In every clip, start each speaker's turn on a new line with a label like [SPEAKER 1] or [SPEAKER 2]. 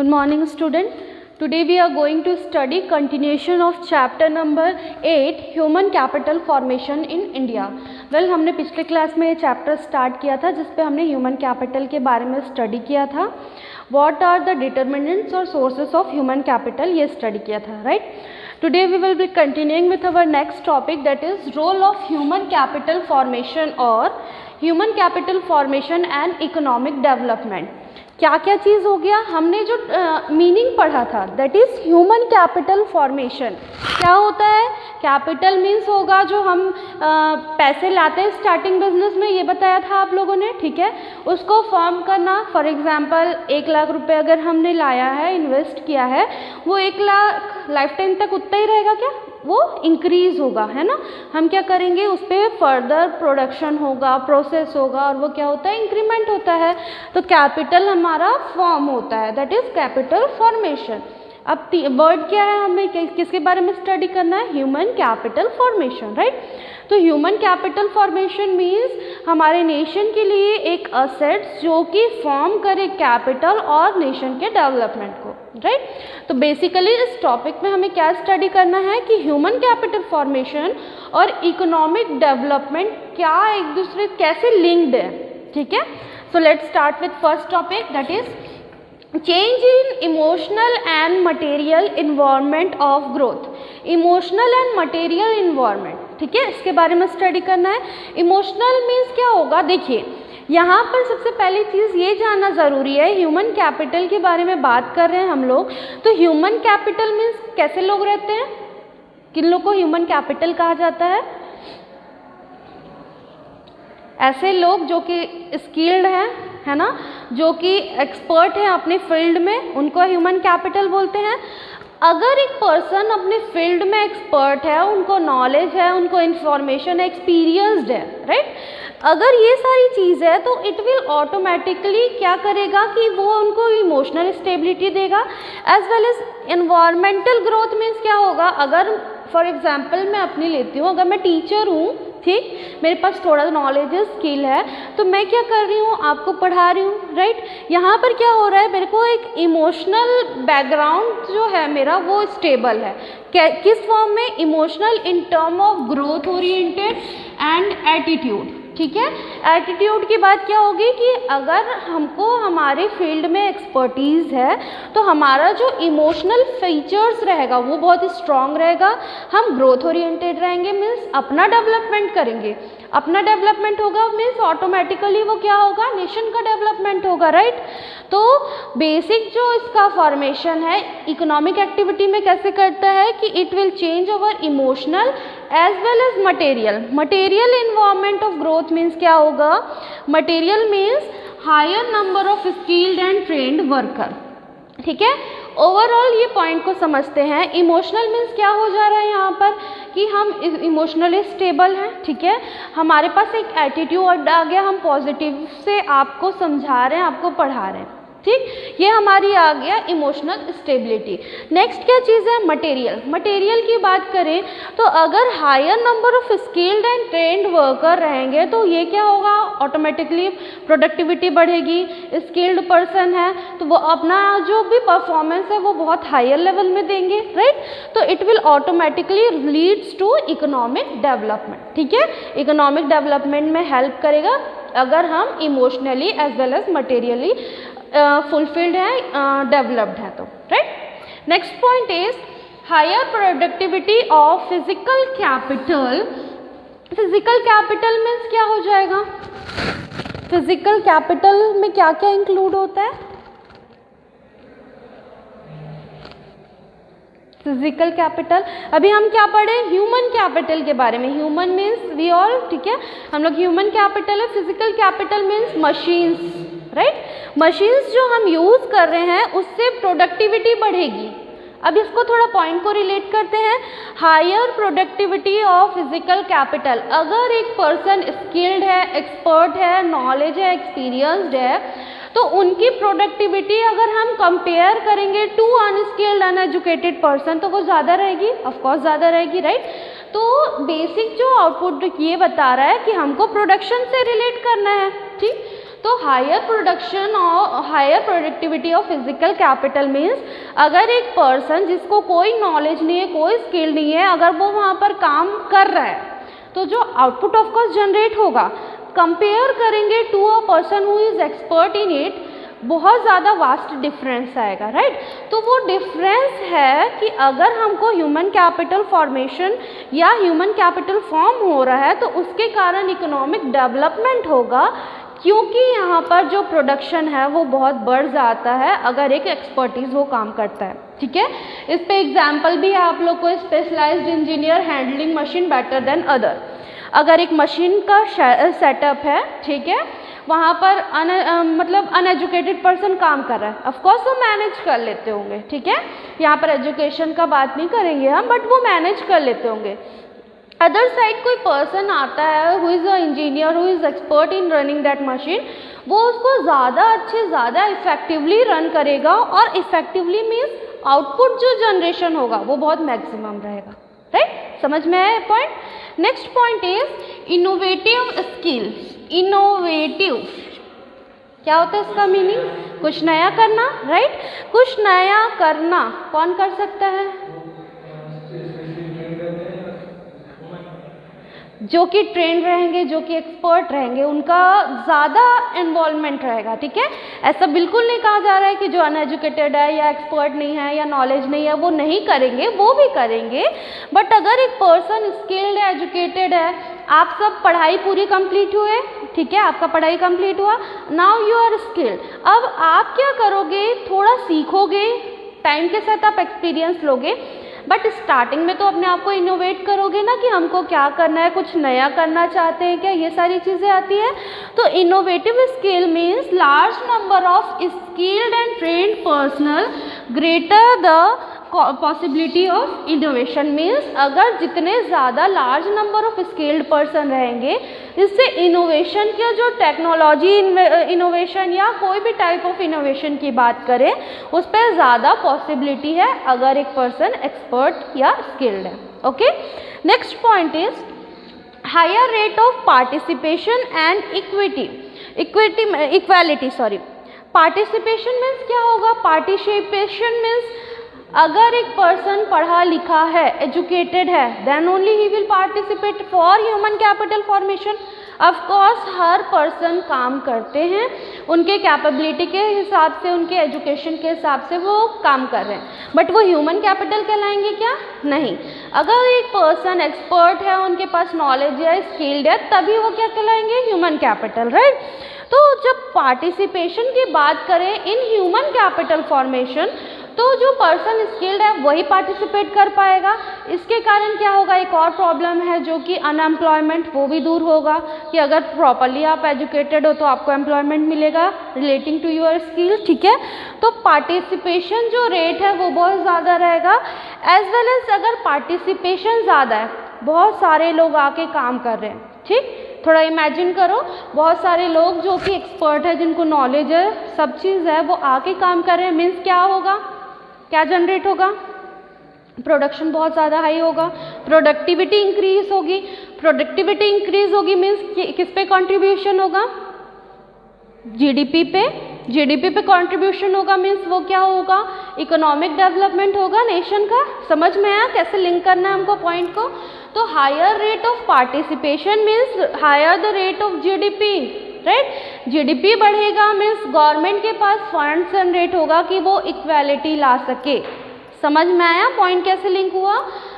[SPEAKER 1] Good morning student. Today we are going to study continuation of chapter number 8 Human Capital Formation in India. Well, हमने पिछले class में ये chapter start किया था जिस पे हमने ह्यूमन कैपिटल के बारे में स्टडी किया था. What are the determinants or sources of human capital ये स्टडी किया था, right? Today we will be continuing with our next topic, that is role of human capital formation or human capital formation and economic development. क्या क्या चीज़ हो गया, हमने जो meaning पढ़ा था that is human capital formation. क्या होता है? कैपिटल मीन्स होगा जो हम पैसे लाते हैं स्टार्टिंग बिजनेस में, ये बताया था आप लोगों ने, ठीक है. उसको फॉर्म करना, फॉर एग्जांपल 1 लाख रुपए अगर हमने लाया है, इन्वेस्ट किया है, वो 1 लाख लाइफ टाइम तक उतना ही रहेगा क्या? वो इंक्रीज़ होगा, है ना. हम क्या करेंगे, उस पर फर्दर प्रोडक्शन होगा, प्रोसेस होगा और वो क्या होता है, इंक्रीमेंट होता है. तो कैपिटल हमारा फॉर्म होता है, दैट इज़ कैपिटल फॉर्मेशन. अब वर्ड क्या है, हमें किसके बारे में स्टडी करना है? Human capital formation, right. तो ह्यूमन कैपिटल फॉर्मेशन मीन्स हमारे नेशन के लिए एक असेट्स जो कि फॉर्म करे कैपिटल और नेशन के डेवलपमेंट को, राइट. तो बेसिकली इस टॉपिक में हमें क्या स्टडी करना है कि ह्यूमन कैपिटल फॉर्मेशन और इकोनॉमिक डेवलपमेंट क्या एक दूसरे कैसे लिंक्ड है, ठीक है. So let's start with first topic, that is change in emotional and material environment of growth. Emotional and material environment, ठीक है, इसके बारे में स्टडी करना है. इमोशनल मीन्स क्या होगा, देखिए यहाँ पर सबसे पहली चीज़ ये जानना ज़रूरी है, ह्यूमन कैपिटल के बारे में बात कर रहे हैं हम लोग. तो ह्यूमन कैपिटल मीन्स कैसे लोग रहते हैं, किन लोग को ह्यूमन कैपिटल कहा जाता है? ऐसे लोग जो कि स्किल्ड हैं, है ना, जो कि एक्सपर्ट हैं अपने फील्ड में, उनको ह्यूमन कैपिटल बोलते हैं. अगर एक पर्सन अपने फील्ड में एक्सपर्ट है, उनको नॉलेज है, उनको इन्फॉर्मेशन है, एक्सपीरियंस्ड है, राइट. अगर ये सारी चीज़ है तो इट विल ऑटोमेटिकली क्या करेगा कि वो उनको इमोशनल स्टेबिलिटी देगा. As well as environmental growth means क्या होगा, अगर फॉर एग्जांपल मैं अपनी लेती हूँ, अगर मैं टीचर हूँ, ठीक, मेरे पास थोड़ा नॉलेज है, स्किल है, तो मैं क्या कर रही हूँ, आपको पढ़ा रही हूँ, राइट. यहाँ पर क्या हो रहा है, मेरे को एक इमोशनल बैकग्राउंड जो है मेरा वो स्टेबल है. किस फॉर्म में? Emotional in term of growth oriented and attitude, ठीक है. एटीट्यूड की बात क्या होगी कि अगर हमको हमारे फील्ड में एक्सपर्टीज़ है तो हमारा जो इमोशनल फीचर्स रहेगा वो बहुत स्ट्रॉन्ग रहेगा. हम ग्रोथ ओरिएंटेड रहेंगे, मीन्स अपना डेवलपमेंट करेंगे. अपना डेवलपमेंट होगा मीन्स ऑटोमेटिकली वो क्या होगा, नेशन का डेवलपमेंट होगा, राइट. तो बेसिक जो इसका फॉर्मेशन है इकोनॉमिक एक्टिविटी में कैसे करता है कि it will change over emotional as well as material. Material environment of growth means क्या होगा, material means higher number of skilled and trained worker, ठीक है. ओवरऑल ये पॉइंट को समझते हैं. इमोशनल मीन्स क्या हो जा रहा है यहाँ पर कि हम इमोशनली स्टेबल हैं, ठीक है, हमारे पास एक एटीट्यूड आ गया, हम पॉजिटिव से आपको समझा रहे हैं, आपको पढ़ा रहे हैं, ठीक, ये हमारी आ गया इमोशनल स्टेबिलिटी. नेक्स्ट क्या चीज़ है? मटेरियल. मटेरियल की बात करें तो अगर higher number of skilled and trained worker रहेंगे तो ये क्या होगा, ऑटोमेटिकली प्रोडक्टिविटी बढ़ेगी. स्किल्ड पर्सन है तो वो अपना जो भी परफॉर्मेंस है वो बहुत हायर लेवल में देंगे, राइट. तो it will automatically leads to economic development, ठीक है. इकोनॉमिक डेवलपमेंट में हेल्प करेगा अगर हम emotionally as well as materially fulfilled है, डेवलप्ड है तो, right. Next point is higher productivity of physical capital. Physical capital means क्या हो जाएगा, फिजिकल कैपिटल में क्या क्या इंक्लूड होता है? फिजिकल कैपिटल, अभी हम क्या पढ़े, ह्यूमन कैपिटल के बारे में. ह्यूमन मीन्स वी ऑल, ठीक है, हम लोग ह्यूमन कैपिटल है. Physical capital means machines, right. Machines जो हम यूज़ कर रहे हैं उससे प्रोडक्टिविटी बढ़ेगी. अब इसको थोड़ा पॉइंट को रिलेट करते हैं. Higher productivity of physical capital, अगर एक पर्सन स्किल्ड है, एक्सपर्ट है, नॉलेज है, एक्सपीरियंस्ड है, तो उनकी प्रोडक्टिविटी अगर हम कंपेयर करेंगे टू अनस्किल्ड अनएजुकेटेड पर्सन तो वो ज़्यादा रहेगी, ऑफकोर्स ज़्यादा रहेगी, राइट. तो बेसिक जो आउटपुट ये बता रहा है कि हमको प्रोडक्शन से रिलेट करना है, ठीक. तो हायर प्रोडक्शन और higher productivity of physical capital means अगर एक पर्सन जिसको कोई नॉलेज नहीं है, कोई स्किल नहीं है, अगर वो वहाँ पर काम कर रहा है तो जो आउटपुट ऑफ कोर्स जनरेट होगा, कंपेयर करेंगे to a person who is expert in it, बहुत ज़्यादा वास्ट डिफरेंस आएगा, राइट। तो वो डिफरेंस है कि अगर हमको ह्यूमन कैपिटल फॉर्मेशन या ह्यूमन कैपिटल फॉर्म हो रहा है तो उसके कारण इकोनॉमिक डेवलपमेंट होगा, क्योंकि यहाँ पर जो प्रोडक्शन है वो बहुत बढ़ जाता है अगर एक एक्सपर्टीज़ वो काम करता है, ठीक है। इस पे एग्जाम्पल भी है आप लोग को, specialized engineer handling machine better than other. अगर एक मशीन का सेटअप है, ठीक है, वहाँ पर मतलब अनएजुकेटेड पर्सन काम कर रहा है, ऑफकोर्स वो मैनेज कर लेते होंगे, ठीक है। यहाँ पर एजुकेशन का बात नहीं करेंगे हम, बट वो मैनेज कर लेते होंगे। अदर साइड कोई पर्सन आता है who is a engineer who is expert in running that machine, वो उसको ज़्यादा अच्छे ज़्यादा इफेक्टिवली रन करेगा और इफेक्टिवली मीन्स आउटपुट जो जनरेशन होगा वो बहुत मैक्सिमम रहेगा, राइट। समझ में आया point. Next point is innovative skill. Innovative क्या होता है इसका मीनिंग? कुछ नया करना, राइट। कुछ नया करना कौन कर सकता है? जो कि ट्रेंड रहेंगे, जो कि एक्सपर्ट रहेंगे, उनका ज़्यादा इन्वॉल्वमेंट रहेगा, ठीक है। ऐसा बिल्कुल नहीं कहा जा रहा है कि जो अनएजुकेटेड है या एक्सपर्ट नहीं है या नॉलेज नहीं है वो नहीं करेंगे, वो भी करेंगे। बट अगर एक पर्सन स्किल्ड है, एजुकेटेड है, आप सब पढ़ाई पूरी कंप्लीट हुए, ठीक है, आपका पढ़ाई कंप्लीट हुआ, नाउ यू आर स्किल्ड। अब आप क्या करोगे? थोड़ा सीखोगे, टाइम के साथ आप एक्सपीरियंस लोगे, बट स्टार्टिंग में तो अपने आप को इनोवेट करोगे ना कि हमको क्या करना है, कुछ नया करना चाहते हैं क्या, ये सारी चीज़ें आती है। तो innovative skill means large number of skilled and trend personal greater the possibility of innovation means अगर जितने ज़्यादा large number of skilled person रहेंगे, इससे इनोवेशन के जो टेक्नोलॉजी इनोवेशन या कोई भी टाइप ऑफ इनोवेशन की बात करें उस पर ज़्यादा पॉसिबिलिटी है अगर एक पर्सन एक्सपर्ट या स्किल्ड है। Okay, next point is higher rate of participation and equality. Participation means क्या होगा? पार्टिसिपेशन मीन्स अगर एक पर्सन पढ़ा लिखा है, एजुकेटेड है, देन ओनली ही will participate for human capital formation. Of course हर पर्सन काम करते हैं, उनके कैपेबिलिटी के हिसाब से, उनके एजुकेशन के हिसाब से वो काम कर रहे हैं, बट वो ह्यूमन कैपिटल कहलाएंगे क्या? नहीं। अगर एक पर्सन एक्सपर्ट है, उनके पास नॉलेज है, स्किल्ड है, तभी वो क्या कहलाएंगे? Human capital, right. तो जब पार्टिसिपेशन की बात करें इन ह्यूमन कैपिटल फॉर्मेशन, तो जो पर्सन स्किल्ड है वही पार्टिसिपेट कर पाएगा। इसके कारण क्या होगा? एक और प्रॉब्लम है जो कि अनएम्प्लॉयमेंट, वो भी दूर होगा कि अगर प्रॉपरली आप एजुकेटेड हो तो आपको एम्प्लॉयमेंट मिलेगा रिलेटिंग टू योर स्किल, ठीक है। तो पार्टिसिपेशन जो रेट है वो बहुत ज़्यादा रहेगा। एज वेल एज अगर पार्टिसिपेशन ज़्यादा है, बहुत सारे लोग आके काम कर रहे हैं, ठीक, थोड़ा इमेजिन करो, बहुत सारे लोग जो कि एक्सपर्ट है, जिनको नॉलेज है, सब चीज़ है, वो आके काम कर रहे हैं, मीन्स क्या होगा? क्या जनरेट होगा? प्रोडक्शन बहुत ज़्यादा हाई होगा, प्रोडक्टिविटी इंक्रीज होगी। प्रोडक्टिविटी इंक्रीज होगी मीन्स किस पे कंट्रीब्यूशन होगा? जीडीपी पे। जीडीपी पे कंट्रीब्यूशन होगा मीन्स वो क्या होगा? इकोनॉमिक डेवलपमेंट होगा नेशन का। समझ में आया कैसे लिंक करना है हमको पॉइंट को? तो higher rate of participation means higher the rate of GDP, right. GDP बढ़ेगा मीन्स गवर्नमेंट के पास फंड जनरेट होगा कि वो इक्वालिटी ला सके। समझ में आया पॉइंट कैसे लिंक हुआ?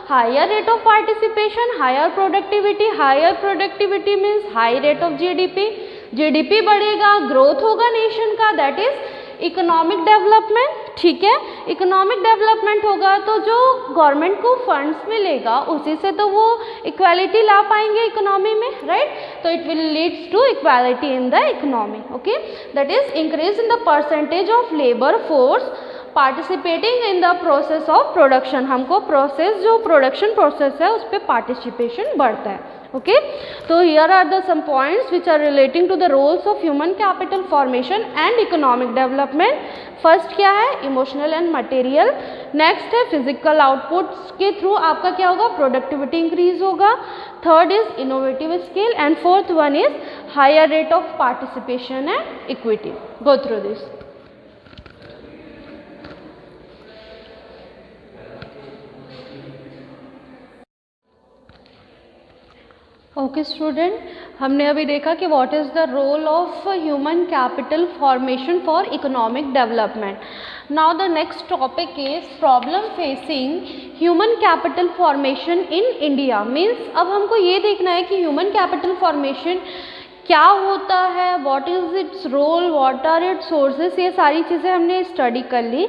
[SPEAKER 1] Higher rate of participation, higher productivity means high rate of GDP. GDP बढ़ेगा, ग्रोथ होगा नेशन का, दैट इज इकोनॉमिक डेवलपमेंट, ठीक है। इकोनॉमिक डेवलपमेंट होगा तो जो गवर्नमेंट को फंड्स मिलेगा उसी से तो वो इक्वालिटी ला पाएंगे इकोनॉमी में, राइट। तो it will leads to equality in the economy, okay. That is increase in the percentage of labour force participating in the process of production. हमको प्रोसेस, जो प्रोडक्शन प्रोसेस है उस पर पार्टिसिपेशन बढ़ता है, Okay, so here are the some points which are relating to the roles of human capital formation and economic development. First क्या है, emotional and material. Next है फिजिकल आउटपुट्स के थ्रू आपका क्या होगा, प्रोडक्टिविटी इंक्रीज होगा. Third is innovative skill and fourth one is higher rate of participation and equity. Go through this. Okay student, हमने अभी देखा कि what is the role of human capital formation for economic development. Now the next topic is problem facing human capital formation in India. Means अब हमको ये देखना है कि ह्यूमन कैपिटल फॉर्मेशन क्या होता है, what is its role, what are its sources. ये सारी चीज़ें हमने स्टडी कर ली.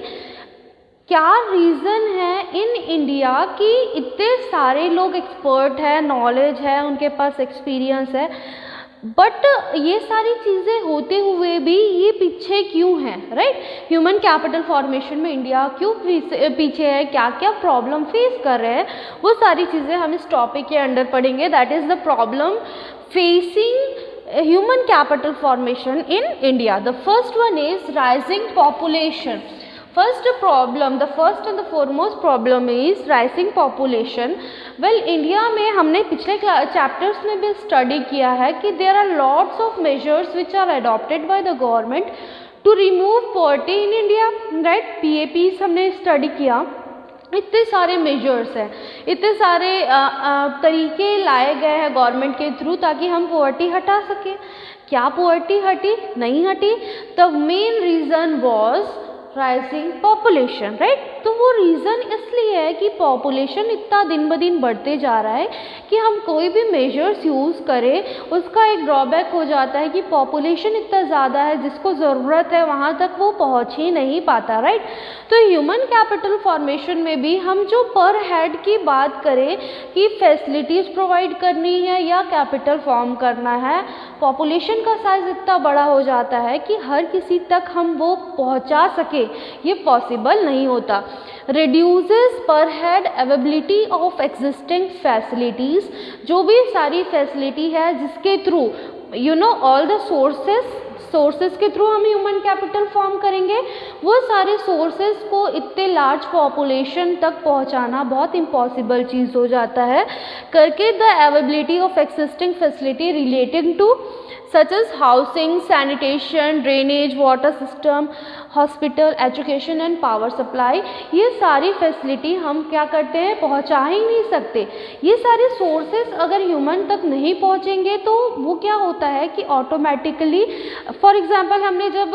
[SPEAKER 1] क्या रीज़न है इन इंडिया कि इतने सारे लोग एक्सपर्ट हैं, नॉलेज है, उनके पास एक्सपीरियंस है, बट ये सारी चीज़ें होते हुए भी ये पीछे क्यों हैं, राइट. ह्यूमन कैपिटल फॉर्मेशन में इंडिया क्यों पीछे है, क्या क्या प्रॉब्लम फेस कर रहे हैं, वो सारी चीज़ें हम इस टॉपिक के अंडर पढ़ेंगे. That is the problem facing human capital formation in India. The first one is rising population. First problem, the first and the foremost problem is rising population. Well, India में हमने पिछले chapters में भी study किया है कि there are lots of measures which are adopted by the government to remove poverty in India, right? PAPs हमने study किया. इतने सारे मेजर्स हैं, इतने सारे तरीके लाए गए हैं गवर्नमेंट के थ्रू ताकि हम पॉवर्टी हटा सकें. क्या पॉवर्टी हटी? नहीं हटी. The main reason was rising population, right. तो वो रीज़न इसलिए है कि पॉपुलेशन इतना दिन ब दिन बढ़ते जा रहा है कि हम कोई भी मेजर्स यूज़ करें उसका एक ड्रॉबैक हो जाता है कि पॉपुलेशन इतना ज़्यादा है, जिसको ज़रूरत है वहाँ तक वो पहुँच ही नहीं पाता, राइट. तो ह्यूमन कैपिटल फॉर्मेशन में भी हम जो पर हेड की बात करें कि फैसिलिटीज़ प्रोवाइड करनी है या कैपिटल फॉर्म करना है, पॉपुलेशन का साइज़ इतना बड़ा हो जाता है कि हर किसी तक हम वो पहुँचा सके ये पॉसिबल नहीं होता. reduces per head availability of existing facilities. जो भी सारी फैसिलिटी है जिसके थ्रू ऑल द सोर्सेस के थ्रू हम ह्यूमन कैपिटल फॉर्म करेंगे, वो सारे सोर्सेस को इतने लार्ज पॉपुलेशन तक पहुंचाना बहुत इम्पॉसिबल चीज़ हो जाता है करके. The availability of existing facility related to such as housing, sanitation, drainage, water system, hospital, education and power supply, ये सारी फैसिलिटी हम क्या करते हैं, पहुंचा ही नहीं सकते. ये सारे सोर्सेस अगर ह्यूमन तक नहीं पहुंचेंगे तो वो क्या होता है कि ऑटोमेटिकली, फॉर एग्जांपल हमने जब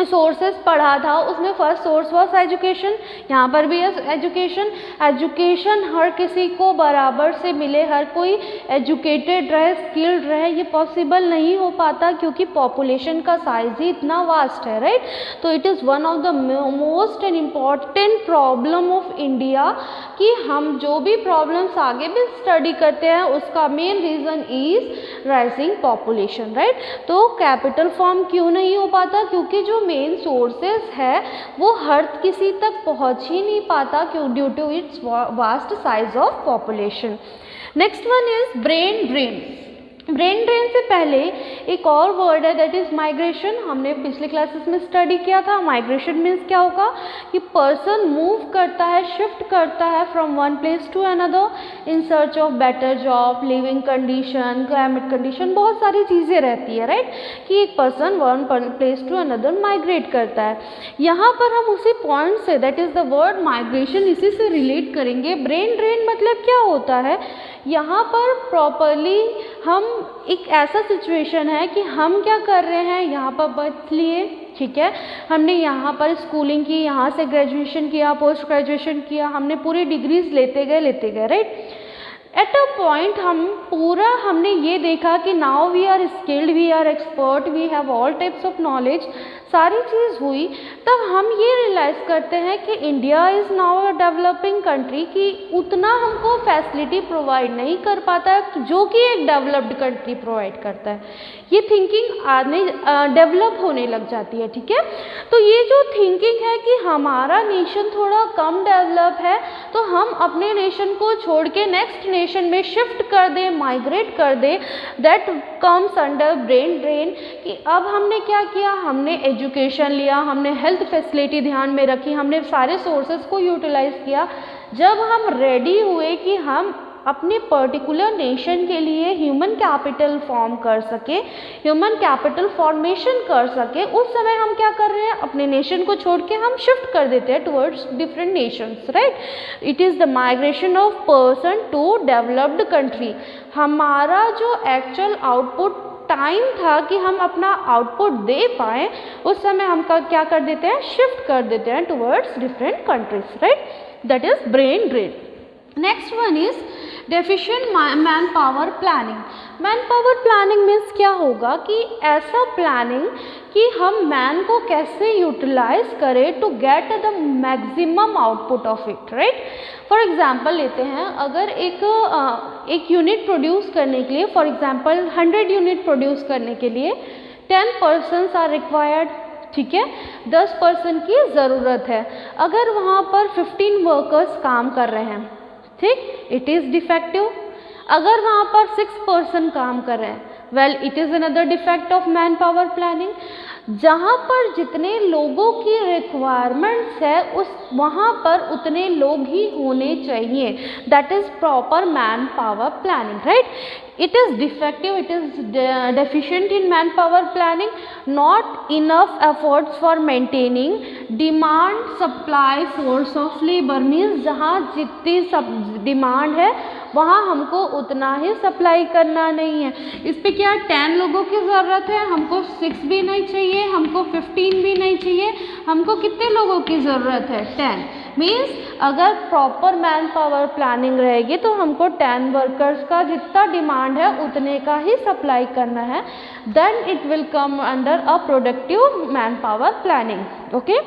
[SPEAKER 1] सोर्सेस पढ़ा था उसमें फर्स्ट सोर्स वॉज एजुकेशन. यहाँ पर भी एजुकेशन हर किसी को बराबर से मिले, हर कोई एजुकेटेड रहे, स्किल्ड रहे, ये पॉसिबल नहीं हो पाता क्योंकि पॉपुलेशन का साइज ही इतना वास्ट है, राइट. तो it is one of the most and important problem of India कि हम जो भी प्रॉब्लम्स आगे भी स्टडी करते हैं उसका main reason is rising population, right. तो कैपिटल फॉर्म क्यों नहीं हो पाता, क्योंकि जो मेन सोर्सेस है वो हर किसी तक पहुंच ही नहीं पाता क्यों, due to its vast size of population. Next one is brain drain. Brain drain से पहले एक और वर्ड है दैट इज़ माइग्रेशन. हमने पिछले क्लासेस में स्टडी किया था. माइग्रेशन मीन्स क्या होगा कि पर्सन मूव करता है, शिफ्ट करता है from one place to another in search of better job, living condition, climate condition, बहुत सारी चीज़ें रहती है, राइट, कि एक person one place to another migrate करता है. यहाँ पर हम उसी पॉइंट से that is the word migration इसी से रिलेट करेंगे. ब्रेन ड्रेन मतलब क्या होता है, यहाँ पर प्रॉपरली हम एक ऐसा सिचुएशन है कि हम क्या कर रहे हैं, यहाँ पर बर्थ लिए, ठीक है, हमने यहाँ पर स्कूलिंग की, यहाँ से ग्रेजुएशन किया, पोस्ट ग्रेजुएशन किया, हमने पूरी डिग्रीज लेते गए, राइट. एट अ पॉइंट हमने ये देखा कि now we are skilled, we are expert, we have all types of knowledge, सारी चीज़ हुई. तब हम ये रियलाइज़ करते हैं कि India is now a developing country, कि उतना हमको फैसिलिटी प्रोवाइड नहीं कर पाता जो कि एक डेवलप्ड कंट्री प्रोवाइड करता है. ये थिंकिंग आने डेवलप होने लग जाती है, ठीक है. तो ये जो थिंकिंग है कि हमारा नेशन थोड़ा कम डेवलप है तो हम अपने नेशन को छोड़ के नेक्स्ट नेशन में शिफ्ट कर दे, माइग्रेट कर दे, that comes under brain drain. कि अब हमने क्या किया, हमने एजुकेशन लिया, हमने हेल्थ फैसिलिटी ध्यान में रखी, हमने सारे सोर्सेज को यूटिलाइज किया। जब हम रेडी हुए कि हम अपने पर्टिकुलर नेशन के लिए ह्यूमन कैपिटल फॉर्म कर सके, ह्यूमन कैपिटल फॉर्मेशन कर सके, उस समय हम क्या कर रहे हैं, अपने नेशन को छोड़ के हम शिफ्ट कर देते हैं towards different nations, right. It is the migration of person to developed country. हमारा जो एक्चुअल आउटपुट टाइम था कि हम अपना आउटपुट दे पाएँ, उस समय हम क्या कर देते हैं, शिफ्ट कर देते हैं towards different countries, right. That is brain drain. Next one is deficient man power planning. Man power planning means क्या होगा कि ऐसा प्लानिंग कि हम मैन को कैसे यूटिलाइज करें to get the maximum output of it, right. For example लेते हैं, अगर एक यूनिट प्रोड्यूस करने के लिए, फॉर एग्जांपल 100 यूनिट प्रोड्यूस करने के लिए 10 पर्सन्स आर रिक्वायर्ड, ठीक है, 10 पर्सन की ज़रूरत है। अगर वहाँ पर 15 वर्कर्स काम कर रहे हैं, ठीक, इट इज़ डिफेक्टिव। अगर वहाँ पर 6 पर्सन काम कर रहे हैं, well it is another defect of man power planning. जहाँ पर जितने लोगों की रिक्वायरमेंट्स है उस वहाँ पर उतने लोग ही होने चाहिए, that is proper man power planning, right. It is defective, it is deficient in manpower planning, not enough efforts for maintaining demand supply force of labor, means जहाँ जितनी सब डिमांड है वहाँ हमको उतना ही सप्लाई करना नहीं है। इस पे क्या 10 लोगों की ज़रूरत है, हमको 6 भी नहीं चाहिए, हमको 15 भी नहीं चाहिए, हमको कितने लोगों की ज़रूरत है, 10। मीन्स अगर प्रॉपर मैन पावर प्लानिंग रहेगी तो हमको 10 वर्कर्स का जितना डिमांड है उतने का ही सप्लाई करना है, then it will come under a productive man power planning, okay.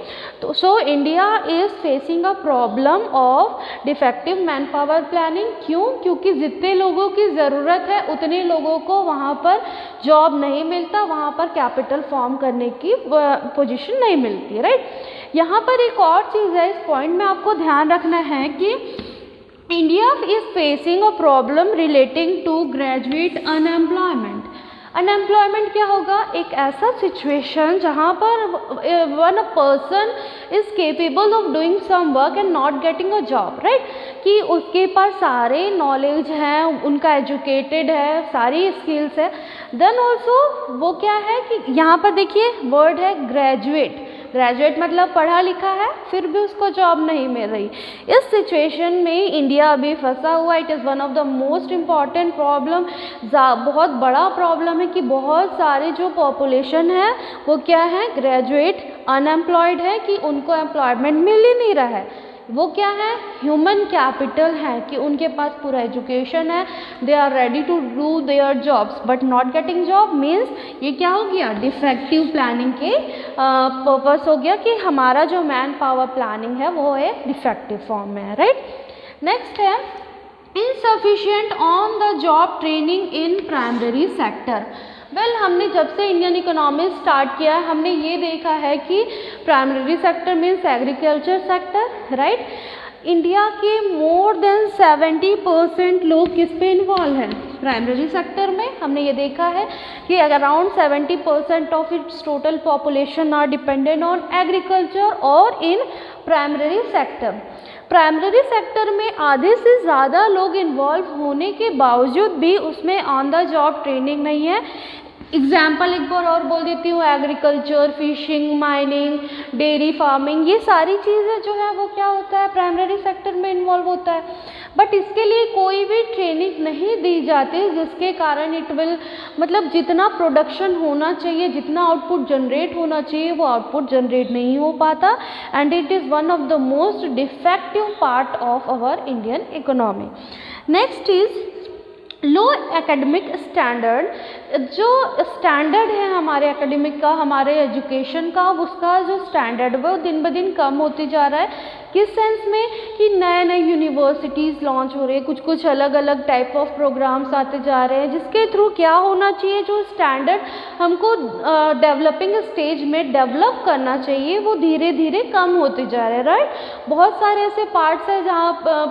[SPEAKER 1] तो so India is facing a problem of defective man power planning. क्यों? क्योंकि जितने लोगों की ज़रूरत है उतने लोगों को वहाँ पर जॉब नहीं मिलता, वहाँ पर कैपिटल फॉर्म करने की पोजीशन नहीं मिलती, राइट। यहाँ पर एक और चीज़ है, इस पॉइंट में आपको ध्यान रखना है कि India is facing a problem relating to graduate unemployment. Unemployment क्या होगा, एक ऐसा सिचुएशन जहाँ पर one person is capable of doing some work and not getting a job, right. कि उसके पास सारे नॉलेज हैं, उनका एजुकेटेड है, सारी स्किल्स है, देन ऑल्सो वो क्या है कि यहाँ पर देखिए वर्ड है ग्रेजुएट। ग्रेजुएट मतलब पढ़ा लिखा है, फिर भी उसको जॉब नहीं मिल रही। इस सिचुएशन में इंडिया अभी फंसा हुआ। It is one of the most important problem, बहुत बड़ा प्रॉब्लम है कि बहुत सारे जो पॉपुलेशन है वो क्या है, ग्रेजुएट अनएम्प्लॉयड है, कि उनको एम्प्लॉयमेंट मिल ही नहीं रहा है। वो क्या है, ह्यूमन कैपिटल है, कि उनके पास पूरा एजुकेशन है, they are ready to do their jobs but not getting job. Means ये क्या हो गया, डिफेक्टिव प्लानिंग के पर्पस हो गया कि हमारा जो मैन पावर प्लानिंग है वो एक डिफेक्टिव फॉर्म में है, राइट। नेक्स्ट है insufficient on the job training in primary sector. Well हमने जब से इंडियन इकोनॉमी स्टार्ट किया है हमने ये देखा है कि primary sector means agriculture sector, right. India के मोर देन 70% लोग किस पे इन्वॉल्व हैं, प्राइमरी सेक्टर में। हमने ये देखा है कि around 70% of its total population are dependent on agriculture और in primary sector. Primary sector में आधे से ज़्यादा लोग इन्वॉल्व होने के बावजूद भी उसमें ऑन द जॉब ट्रेनिंग नहीं है। एग्जाम्पल एक बार और बोल देती हूँ, agriculture, fishing, mining, dairy farming, ये सारी चीज़ें जो है वो क्या होता है, प्राइमरी सेक्टर में इन्वॉल्व होता है। बट इसके लिए कोई भी ट्रेनिंग नहीं दी जाती, जिसके कारण इट विल मतलब जितना प्रोडक्शन होना चाहिए, जितना आउटपुट जनरेट होना चाहिए वो आउटपुट जनरेट नहीं हो पाता, and it is one of the most defective part of our Indian economy. Next is low academic standard जो स्टैंडर्ड है हमारे एकेडमिक का, हमारे एजुकेशन का, उसका जो स्टैंडर्ड वो दिन ब दिन कम होते जा रहा है। किस सेंस में कि नए नए यूनिवर्सिटीज़ लॉन्च हो रहे हैं, कुछ कुछ अलग अलग टाइप ऑफ प्रोग्राम्स आते जा रहे हैं, जिसके थ्रू क्या होना चाहिए, जो स्टैंडर्ड हमको डेवलपिंग स्टेज में डेवलप करना चाहिए वो धीरे धीरे कम होते जा रहे हैं, राइट। बहुत सारे ऐसे पार्ट्स है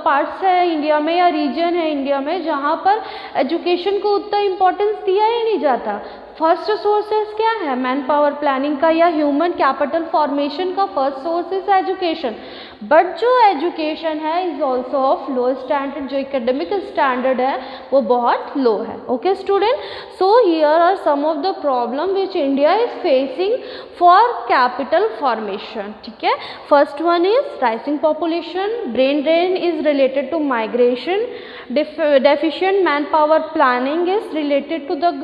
[SPEAKER 1] पार्ट्स है इंडिया में या रीजन है इंडिया में जहाँ पर एजुकेशन को उतना इम्पोर्टेंस दिया ही नहीं जाता। फर्स्ट सोर्सेस क्या है, मैन पावर प्लानिंग का या ह्यूमन कैपिटल फॉर्मेशन का first source is education. But जो एजुकेशन है is also of low standard, जो एकेडमिक स्टैंडर्ड है वो बहुत लो है। Okay student, so here are some of the problem which India is facing for capital formation. ठीक है, first one is rising population, brain drain is related to migration, deficient man power planning is related to the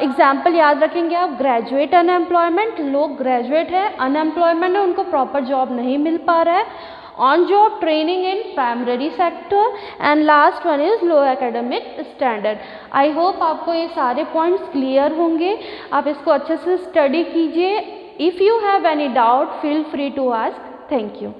[SPEAKER 1] example याद रखेंगे आप, graduate unemployment, लोग graduate है unemployment है, उनको proper job नहीं मिल पा रहा है, on job training in primary sector, and last one is low academic standard. I hope आपको ये सारे पॉइंट्स क्लियर होंगे, आप इसको अच्छे से स्टडी कीजिए। If you have any doubt feel free to ask. Thank you.